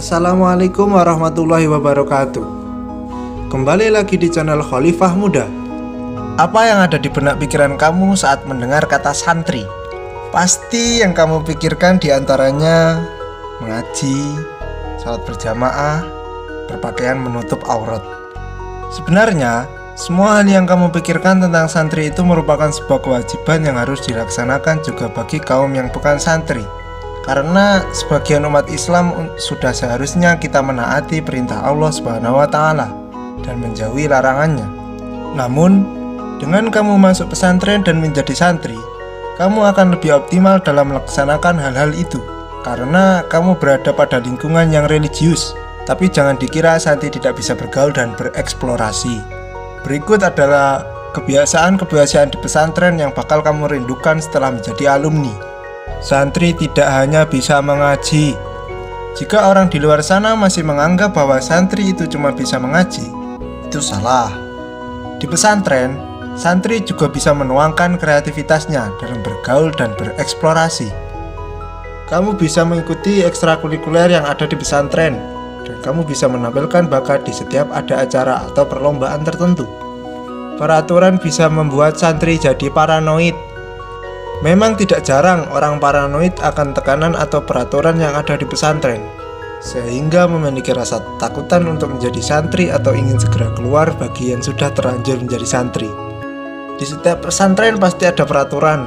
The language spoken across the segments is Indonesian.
Assalamualaikum warahmatullahi wabarakatuh. Kembali lagi di channel Khalifah Muda. Apa yang ada di benak pikiran kamu saat mendengar kata santri? Pasti yang kamu pikirkan diantaranya mengaji, salat berjamaah, berpakaian menutup aurat. Sebenarnya, semua hal yang kamu pikirkan tentang santri itu merupakan sebuah kewajiban yang harus dilaksanakan juga bagi kaum yang bukan santri. Karena sebagian umat Islam sudah seharusnya kita menaati perintah Allah Subhanahu wa Ta'ala dan menjauhi larangannya. Namun, dengan kamu masuk pesantren dan menjadi santri, kamu akan lebih optimal dalam melaksanakan hal-hal itu. Karena kamu berada pada lingkungan yang religius. Tapi jangan dikira santri tidak bisa bergaul dan bereksplorasi. Berikut adalah kebiasaan-kebiasaan di pesantren yang bakal kamu rindukan setelah menjadi alumni. Santri tidak hanya bisa mengaji. Jika orang di luar sana masih menganggap bahwa santri itu cuma bisa mengaji, itu salah. Di pesantren, santri juga bisa menuangkan kreativitasnya dalam bergaul dan bereksplorasi. Kamu bisa mengikuti ekstrakurikuler yang ada di pesantren, dan kamu bisa menampilkan bakat di setiap ada acara atau perlombaan tertentu. Peraturan bisa membuat santri jadi paranoid. Memang tidak jarang orang paranoid akan tekanan atau peraturan yang ada di pesantren, sehingga memiliki rasa takutan untuk menjadi santri atau ingin segera keluar bagi yang sudah terlanjur menjadi santri. Di setiap pesantren pasti ada peraturan,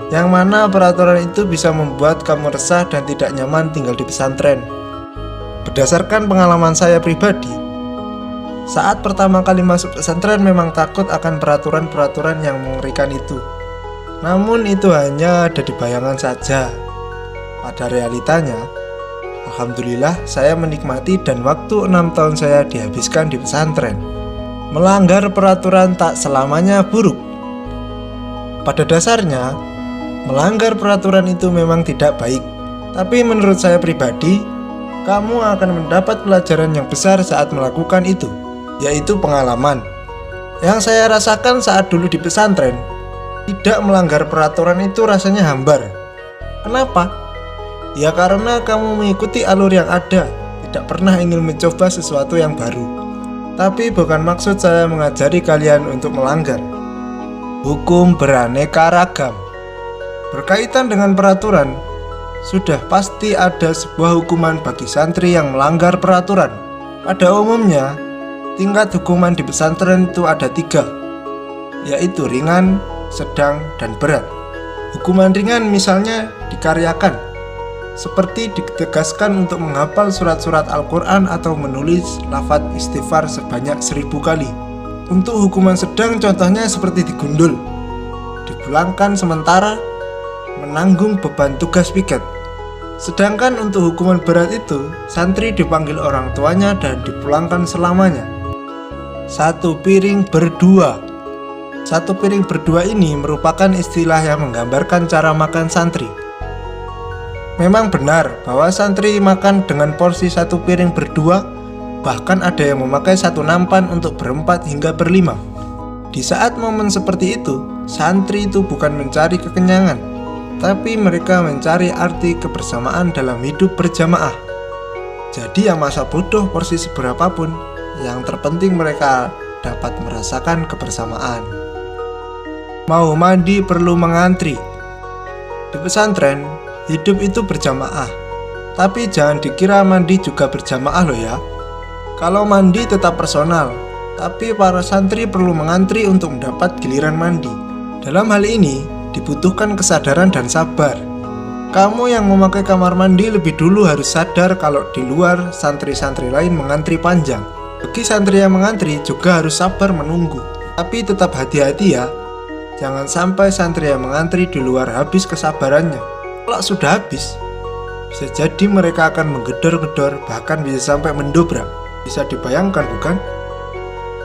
yang mana peraturan itu bisa membuat kamu resah dan tidak nyaman tinggal di pesantren. Berdasarkan pengalaman saya pribadi, saat pertama kali masuk pesantren memang takut akan peraturan-peraturan yang mengerikan itu. Namun itu hanya ada di bayangan saja. Pada realitanya, alhamdulillah saya menikmati dan waktu 6 tahun saya dihabiskan di pesantren. Melanggar peraturan tak selamanya buruk. Pada dasarnya, melanggar peraturan itu memang tidak baik. Tapi menurut saya pribadi, kamu akan mendapat pelajaran yang besar saat melakukan itu, yaitu pengalaman. Yang saya rasakan saat dulu di pesantren, tidak melanggar peraturan itu rasanya hambar. Kenapa? Ya karena kamu mengikuti alur yang ada, tidak pernah ingin mencoba sesuatu yang baru. Tapi bukan maksud saya mengajari kalian untuk melanggar. Hukum beraneka ragam. Berkaitan dengan peraturan, sudah pasti ada sebuah hukuman bagi santri yang melanggar peraturan. Pada umumnya, tingkat hukuman di pesantren itu ada 3, yaitu ringan, sedang, dan berat. Hukuman ringan misalnya dikaryakan, seperti ditegaskan untuk menghafal surat-surat Al-Quran atau menulis lafaz istighfar sebanyak 1000 kali. Untuk hukuman sedang contohnya seperti digundul, dipulangkan sementara, menanggung beban tugas piket. Sedangkan untuk hukuman berat itu, santri dipanggil orang tuanya dan dipulangkan selamanya. 1 piring berdua. 1 piring berdua ini merupakan istilah yang menggambarkan cara makan santri. Memang benar bahwa santri makan dengan porsi 1 piring berdua, bahkan ada yang memakai 1 nampan untuk berempat hingga berlima. Di saat momen seperti itu, santri itu bukan mencari kekenyangan, tapi mereka mencari arti kebersamaan dalam hidup berjamaah. Jadi yang masa bodoh porsi seberapapun, yang terpenting mereka dapat merasakan kebersamaan. Mau mandi perlu mengantri. Di pesantren, hidup itu berjamaah. Tapi jangan dikira mandi juga berjamaah loh ya. Kalau mandi tetap personal, tapi para santri perlu mengantri untuk mendapat giliran mandi. Dalam hal ini, dibutuhkan kesadaran dan sabar. Kamu yang memakai kamar mandi lebih dulu harus sadar kalau di luar santri-santri lain mengantri panjang. Bagi santri yang mengantri juga harus sabar menunggu. Tapi tetap hati-hati ya. Jangan sampai santri yang mengantri di luar habis kesabarannya. Kalau sudah habis, bisa jadi mereka akan menggedor-gedor, bahkan bisa sampai mendobrak. Bisa dibayangkan bukan?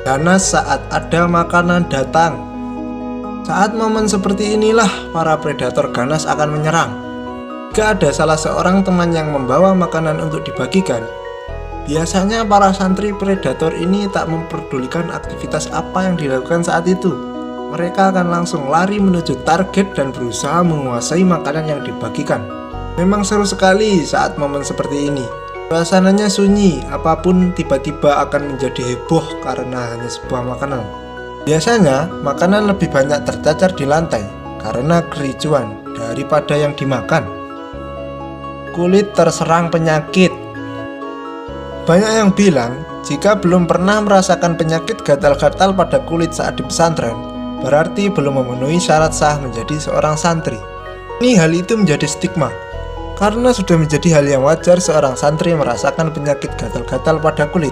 Ganas saat ada makanan datang. Saat momen seperti inilah para predator ganas akan menyerang. Jika ada salah seorang teman yang membawa makanan untuk dibagikan, biasanya para santri predator ini tak memperdulikan aktivitas apa yang dilakukan saat itu. Mereka akan langsung lari menuju target dan berusaha menguasai makanan yang dibagikan. Memang seru sekali saat momen seperti ini. Suasananya sunyi, apapun tiba-tiba akan menjadi heboh karena hanya sebuah makanan. Biasanya, makanan lebih banyak tercacar di lantai karena kericuan daripada yang dimakan. Kulit terserang penyakit. Banyak yang bilang, jika belum pernah merasakan penyakit gatal-gatal pada kulit saat di pesantren, berarti belum memenuhi syarat sah menjadi seorang santri. Hal itu menjadi stigma, karena sudah menjadi hal yang wajar seorang santri merasakan penyakit gatal-gatal pada kulit,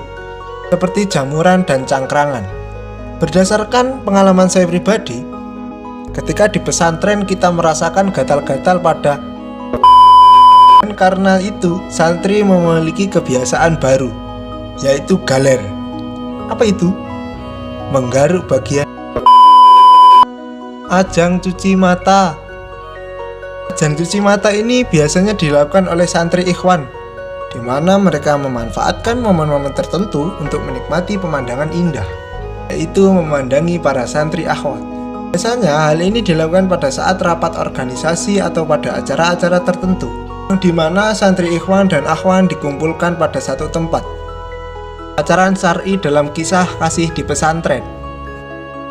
seperti jamuran dan cangkrangan. Berdasarkan pengalaman saya pribadi, ketika di pesantren kita merasakan gatal-gatal pada karena itu, santri memiliki kebiasaan baru, yaitu galer. Apa itu? Menggaruk bagian ajang cuci mata. Ajang cuci mata ini biasanya dilakukan oleh santri ikhwan, di mana mereka memanfaatkan momen-momen tertentu untuk menikmati pemandangan indah, yaitu memandangi para santri akhwat. Biasanya hal ini dilakukan pada saat rapat organisasi atau pada acara-acara tertentu, di mana santri ikhwan dan akhwan dikumpulkan pada satu tempat. Pacaran syar'i dalam kisah kasih di pesantren.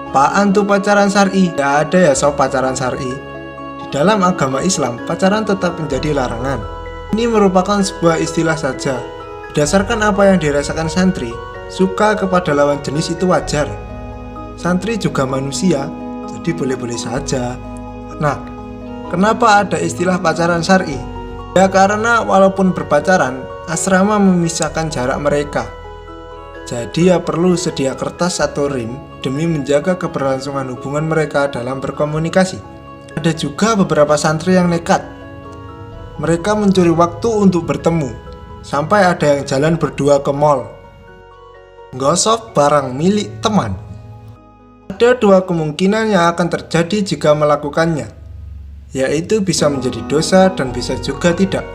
Apaan tuh pacaran syar'i? Tidak ada ya sob pacaran syar'i. Di dalam agama Islam, pacaran tetap menjadi larangan. Ini merupakan sebuah istilah saja. Berdasarkan apa yang dirasakan santri, suka kepada lawan jenis itu wajar. Santri juga manusia, jadi boleh-boleh saja. Nah, kenapa ada istilah pacaran syar'i? Ya karena walaupun berpacaran, asrama memisahkan jarak mereka. Jadi ya perlu sedia kertas atau rim demi menjaga keberlangsungan hubungan mereka dalam berkomunikasi. Ada juga beberapa santri yang nekat. Mereka mencuri waktu untuk bertemu, sampai ada yang jalan berdua ke mall. Gosok barang milik teman. Ada dua kemungkinan yang akan terjadi jika melakukannya, yaitu bisa menjadi dosa dan bisa juga tidak.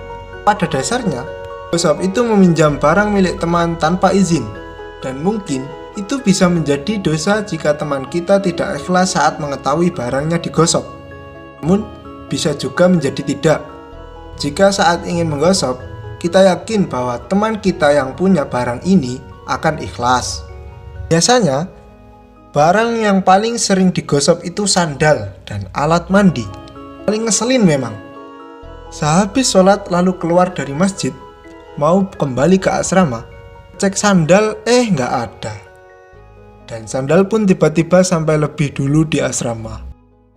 Pada dasarnya, gosok itu meminjam barang milik teman tanpa izin, dan mungkin itu bisa menjadi dosa jika teman kita tidak ikhlas saat mengetahui barangnya digosok. Namun, bisa juga menjadi tidak. Jika saat ingin menggosok, kita yakin bahwa teman kita yang punya barang ini akan ikhlas. Biasanya, barang yang paling sering digosok itu sandal dan alat mandi. Paling ngeselin memang. Sehabis sholat lalu keluar dari masjid, mau kembali ke asrama, cek sandal, nggak ada. Dan sandal pun tiba-tiba sampai lebih dulu di asrama.